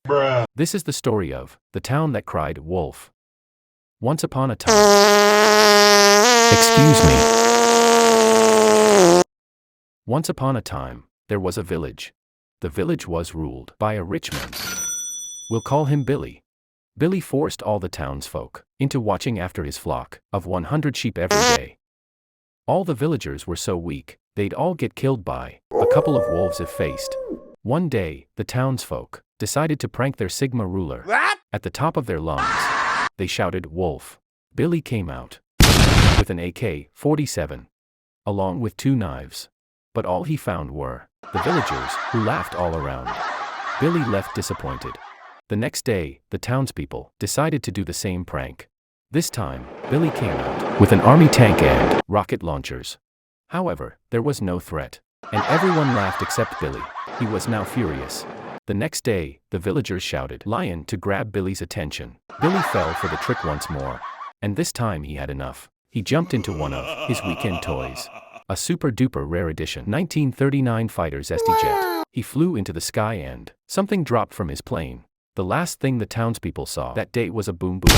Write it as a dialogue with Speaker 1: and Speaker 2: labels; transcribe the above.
Speaker 1: Bruh.
Speaker 2: This is the story of the town that cried wolf. Once upon a time. Excuse me. Once upon a time, there was a village. The village was ruled by a rich man. We'll call him Billy. Billy forced all the townsfolk into watching after his flock of 100 sheep every day. All the villagers were so weak, they'd all get killed by a couple of wolves if faced. One day, the townsfolk decided to prank their Sigma ruler. At the top of their lungs, they shouted, "Wolf!" Billy came out with an AK-47, along with 2 knives. But all he found were the villagers, who laughed all around. Billy left disappointed. The next day, the townspeople decided to do the same prank. This time, Billy came out with an army tank and rocket launchers. However, there was no threat, and everyone laughed except Billy. He was now furious. The next day, the villagers shouted "Lion" to grab Billy's attention. Billy fell for the trick once more, and this time he had enough. He jumped into one of his weekend toys, a super-duper rare edition 1939 Fighter's SD jet. He flew into the sky and something dropped from his plane. The last thing the townspeople saw that day was a boom boom.